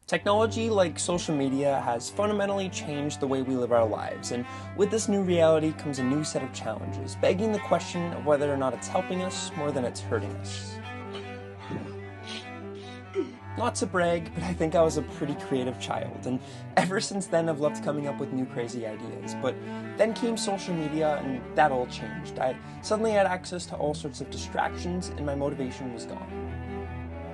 Technology like social media has fundamentally changed the way we live our lives, and with this new reality comes a new set of challenges, begging the question of whether or not it's helping us more than it's hurting us. Not to brag, but I think I was a pretty creative child, and ever since then I've loved coming up with new crazy ideas. But then came social media, and that all changed. I suddenly had access to all sorts of distractions, and my motivation was gone.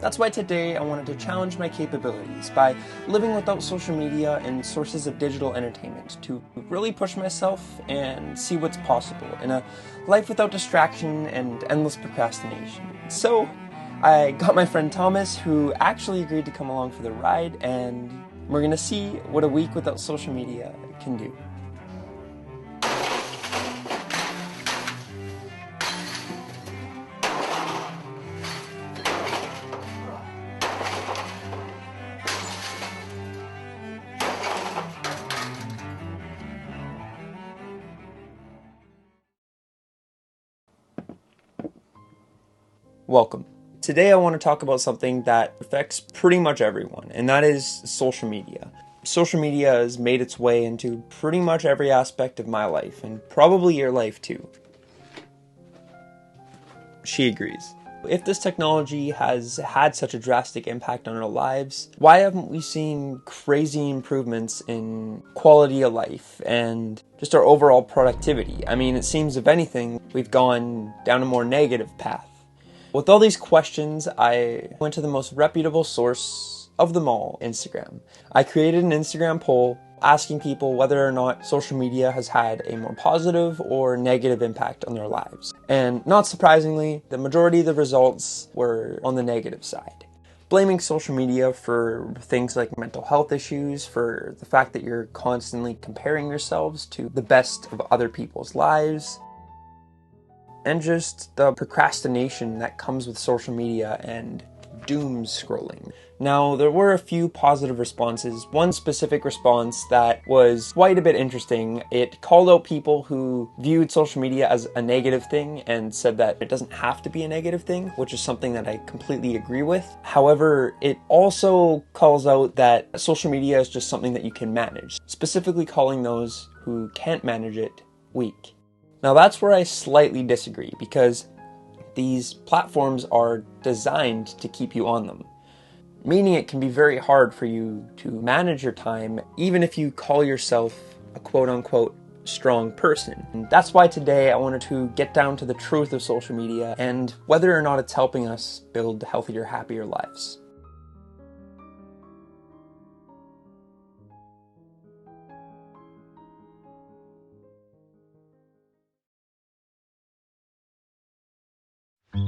That's why today I wanted to challenge my capabilities by living without social media and sources of digital entertainment to really push myself and see what's possible in a life without distraction and endless procrastination. So I got my friend Thomas, who actually agreed to come along for the ride, and we're gonna see what a week without social media can do. Welcome. Today I want to talk about something that affects pretty much everyone, and that is social media. Social media has made its way into pretty much every aspect of my life, and probably your life too. She agrees. If this technology has had such a drastic impact on our lives, why haven't we seen crazy improvements in quality of life and just our overall productivity? I mean, it seems if anything, we've gone down a more negative path. With all these questions, I went to the most reputable source of them all, Instagram. I created an Instagram poll asking people whether or not social media has had a more positive or negative impact on their lives. And not surprisingly, the majority of the results were on the negative side. Blaming social media for things like mental health issues, for the fact that you're constantly comparing yourselves to the best of other people's lives, and just the procrastination that comes with social media and doom scrolling. Now, there were a few positive responses. One specific response that was quite a bit interesting. It called out people who viewed social media as a negative thing and said that it doesn't have to be a negative thing, which is something that I completely agree with. However, it also calls out that social media is just something that you can manage, specifically calling those who can't manage it weak. Now that's where I slightly disagree, because these platforms are designed to keep you on them, meaning it can be very hard for you to manage your time, even if you call yourself a quote-unquote strong person. And that's why today I wanted to get down to the truth of social media and whether or not it's helping us build healthier, happier lives.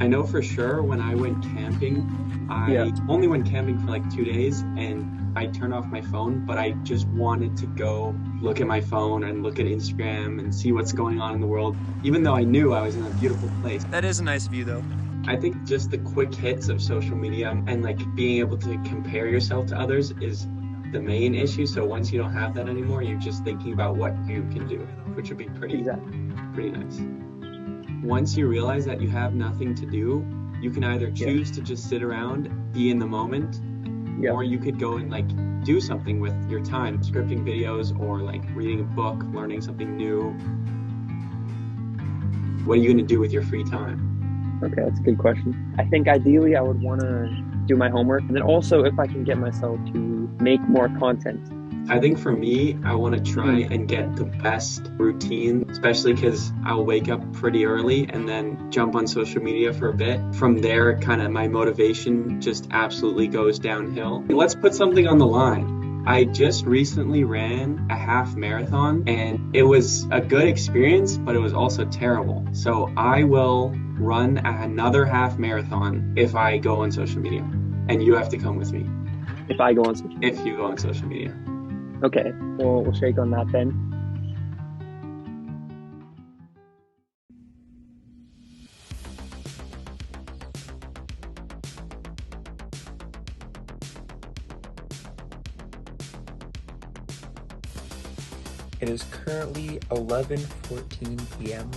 I know for sure when I went camping, I only went camping for like 2 days and I turned off my phone, but I just wanted to go look at my phone and look at Instagram and see what's going on in the world, even though I knew I was in a beautiful place. That is a nice view though. I think just the quick hits of social media and like being able to compare yourself to others is the main issue. So once you don't have that anymore, you're just thinking about what you can do, which would be pretty nice. Once you realize that you have nothing to do, you can either choose to just sit around, be in the moment, or you could go and like do something with your time, scripting videos or like reading a book, learning something new. What are you going to do with your free time? Okay, that's a good question. I think ideally I would want to do my homework, and then also if I can get myself to make more content. I think for me, I want to try and get the best routine, especially because I'll wake up pretty early and then jump on social media for a bit. From there, kind of my motivation just absolutely goes downhill. Let's put something on the line. I just recently ran a half marathon and it was a good experience, but it was also terrible. So I will run another half marathon if I go on social media, and you have to come with me. If I go on social media? If you go on social media. Okay, well, we'll shake on that then. It is currently 11:14 p.m.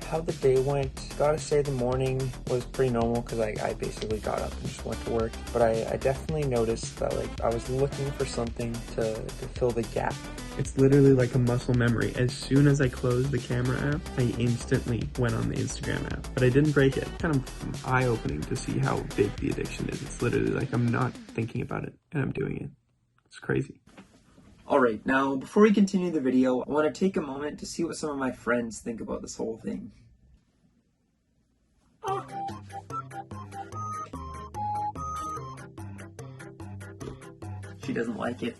how the day went. Gotta say the morning was pretty normal because I basically got up and just went to work. But I definitely noticed that like I was looking for something to fill the gap. It's literally like a muscle memory. As soon as I closed the camera app, I instantly went on the Instagram app. But I didn't break it. Kind of eye-opening to see how big the addiction is. It's literally like I'm not thinking about it and I'm doing it. It's crazy. Alright, now before we continue the video, I want to take a moment to see what some of my friends think about this whole thing. She doesn't like it.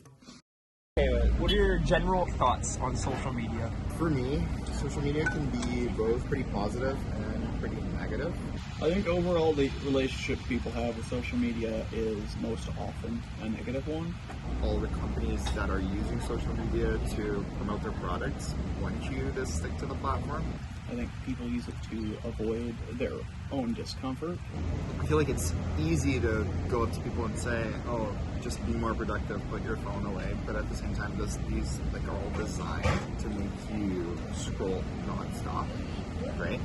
Okay, what are your general thoughts on social media? For me, social media can be both pretty positive and pretty negative. I think overall the relationship people have with social media is most often a negative one. All the companies that are using social media to promote their products want you to stick to the platform. I think people use it to avoid their own discomfort. I feel like it's easy to go up to people and say, oh, just be more productive, put your phone away. But at the same time, these like are all designed to make you scroll nonstop, right?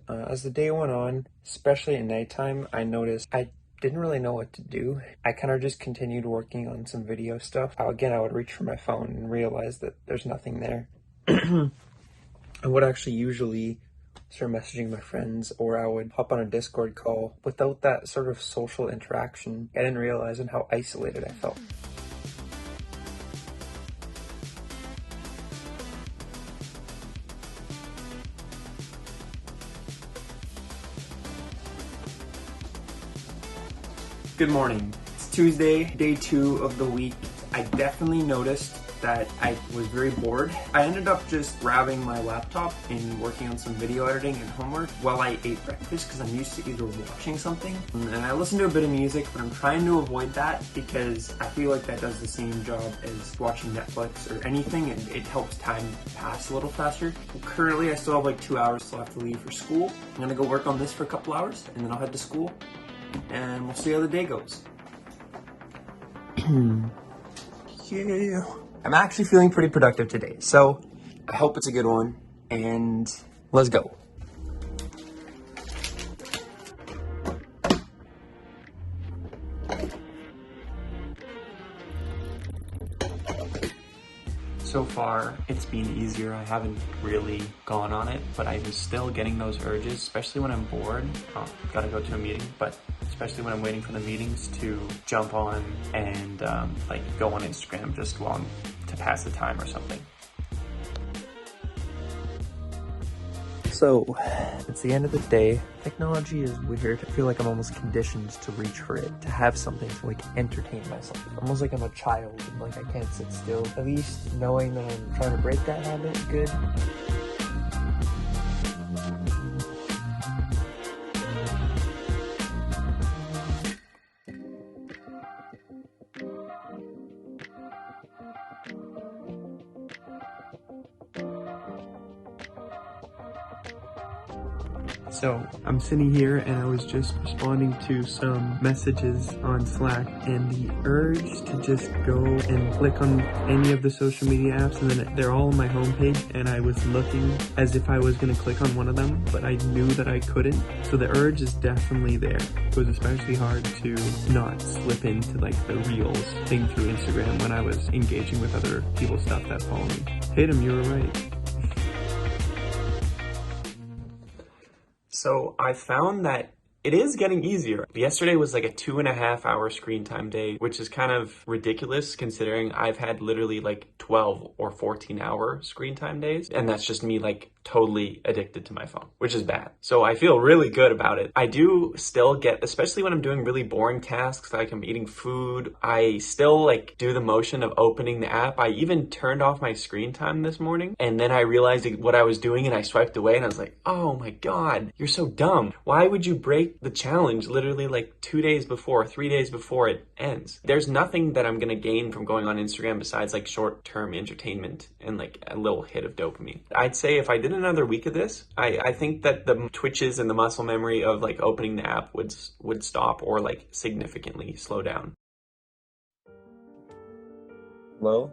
As the day went on, especially at nighttime, I noticed I didn't really know what to do. I kind of just continued working on some video stuff. Again, I would reach for my phone and realize that there's nothing there. I would actually usually start messaging my friends, or I would hop on a Discord call. Without that sort of social interaction, I didn't realize how isolated I felt. Good morning. It's Tuesday, day 2 of the week. I definitely noticed that I was very bored. I ended up just grabbing my laptop and working on some video editing and homework while I ate breakfast because I'm used to either watching something and I listen to a bit of music, but I'm trying to avoid that because I feel like that does the same job as watching Netflix or anything, and it helps time pass a little faster. Currently, I still have like 2 hours till I have to leave for school. I'm gonna go work on this for a couple hours and then I'll head to school and we'll see how the day goes. Yeah. I'm actually feeling pretty productive today, so I hope it's a good one, and let's go. So far, it's been easier. I haven't really gone on it, but I'm still getting those urges, especially when I'm bored. Gotta go to a meeting, but especially when I'm waiting for the meetings to jump on and like go on Instagram just to pass the time or something. So, it's the end of the day. Technology is weird. I feel like I'm almost conditioned to reach for it, to have something to like entertain myself. Almost like I'm a child and like I can't sit still. At least knowing that I'm trying to break that habit, good. So I'm sitting here and I was just responding to some messages on Slack, and the urge to just go and click on any of the social media apps, and then they're all on my homepage, and I was looking as if I was going to click on one of them, but I knew that I couldn't. So the urge is definitely there. It was especially hard to not slip into like the reels thing through Instagram when I was engaging with other people's stuff that follow me. Tatum, you were right. So I found that it is getting easier. Yesterday was like a 2.5 hour screen time day, which is kind of ridiculous considering I've had literally like 12 or 14 hour screen time days. And that's just me like totally addicted to my phone, which is bad. So I feel really good about it. I do still get, especially when I'm doing really boring tasks, like I'm eating food, I still like do the motion of opening the app. I even turned off my screen time this morning, and then I realized what I was doing and I swiped away and I was like, oh my God, you're so dumb. Why would you break the challenge literally like 2 days before, 3 days before it ends? There's nothing that I'm gonna gain from going on Instagram besides like short-term entertainment and like a little hit of dopamine. I'd say if I did another week of this, I think that the twitches and the muscle memory of like opening the app would stop or like significantly slow down. Hello?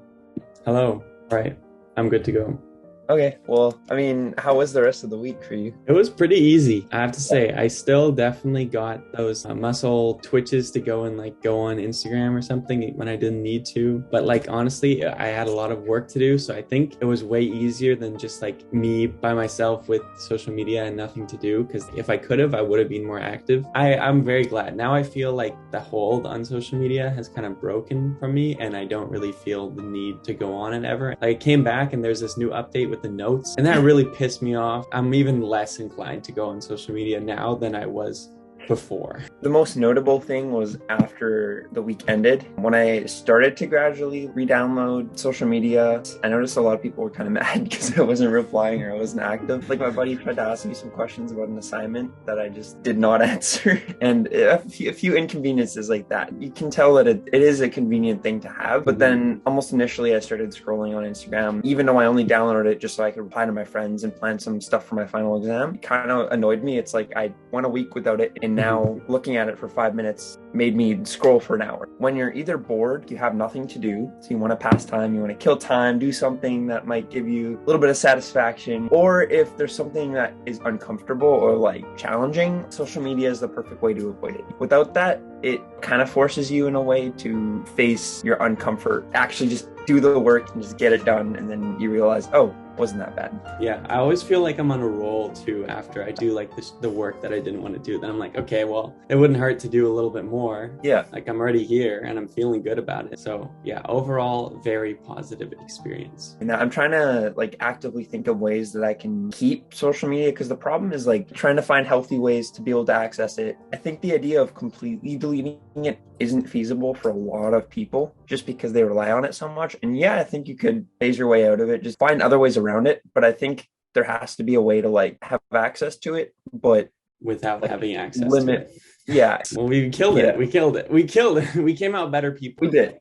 Hello. Right. I'm good to go. Okay, well, I mean, how was the rest of the week for you? It was pretty easy, I have to say. I still definitely got those muscle twitches to go and like go on Instagram or something when I didn't need to. But like honestly, I had a lot of work to do, so I think it was way easier than just like me by myself with social media and nothing to do. Because if I could have, I would have been more active. I'm very glad. Now I feel like the hold on social media has kind of broken from me, and I don't really feel the need to go on it ever. Like, I came back and there's this new update with the notes, and that really pissed me off. I'm even less inclined to go on social media now than I was before. The most notable thing was after the week ended, when I started to gradually re-download social media. I noticed a lot of people were kind of mad because I wasn't replying or I wasn't active. Like, my buddy tried to ask me some questions about an assignment that I just did not answer, and a few inconveniences like that. You can tell that it is a convenient thing to have, but then almost initially I started scrolling on Instagram, even though I only downloaded it just so I could reply to my friends and plan some stuff for my final exam. It kind of annoyed me. It's like I went a week without it, and now looking at it for 5 minutes made me scroll for an hour. When you're either bored, you have nothing to do, so you want to pass time, you want to kill time, do something that might give you a little bit of satisfaction, or if there's something that is uncomfortable or like challenging, social media is the perfect way to avoid it. Without that, it kind of forces you in a way to face your uncomfort, actually just do the work and just get it done, and then you realize, oh, wasn't that bad. Yeah, I always feel like I'm on a roll too after I do like the work that I didn't want to do. Then I'm like, okay, well, it wouldn't hurt to do a little bit more. Yeah. Like, I'm already here and I'm feeling good about it. So yeah, overall, very positive experience. And I'm trying to like actively think of ways that I can keep social media, because the problem is like trying to find healthy ways to be able to access it. I think the idea of completely deleting it isn't feasible for a lot of people just because they rely on it so much. And yeah, I think you could phase your way out of it, just find other ways around it. But I think there has to be a way to like have access to it, but without like, having access limit. to it. Yeah. Well, we killed it. We killed it. We came out better people. We did.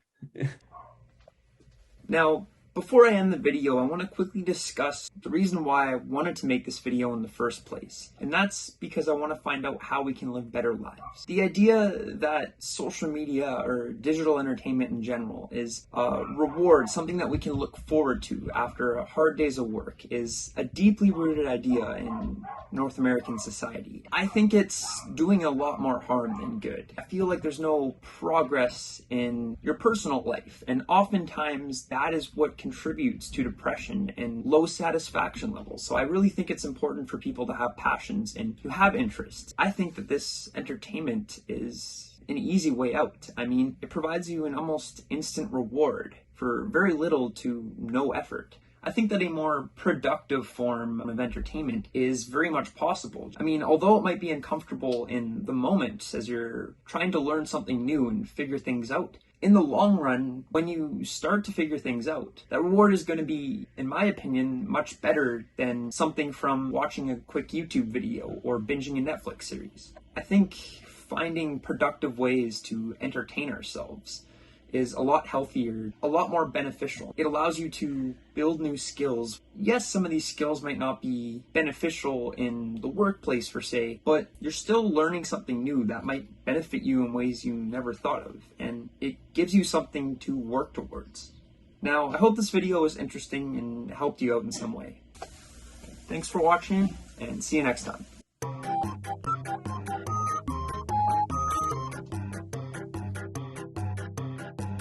Now, before I end the video, I want to quickly discuss the reason why I wanted to make this video in the first place. And that's because I want to find out how we can live better lives. The idea that social media or digital entertainment in general is a reward, something that we can look forward to after a hard days of work, is a deeply rooted idea in North American society. I think it's doing a lot more harm than good. I feel like there's no progress in your personal life, and oftentimes that is what contributes to depression and low satisfaction levels. So I really think it's important for people to have passions and to have interests. I think that this entertainment is an easy way out. I mean, it provides you an almost instant reward for very little to no effort. I think that a more productive form of entertainment is very much possible. I mean, although it might be uncomfortable in the moment as you're trying to learn something new and figure things out, in the long run, when you start to figure things out, that reward is going to be, in my opinion, much better than something from watching a quick YouTube video or binging a Netflix series. I think finding productive ways to entertain ourselves is a lot healthier, a lot more beneficial. It allows you to build new skills. Yes, some of these skills might not be beneficial in the workplace per se, but you're still learning something new that might benefit you in ways you never thought of, and it gives you something to work towards. Now, I hope this video was interesting and helped you out in some way. Thanks for watching, and see you next time.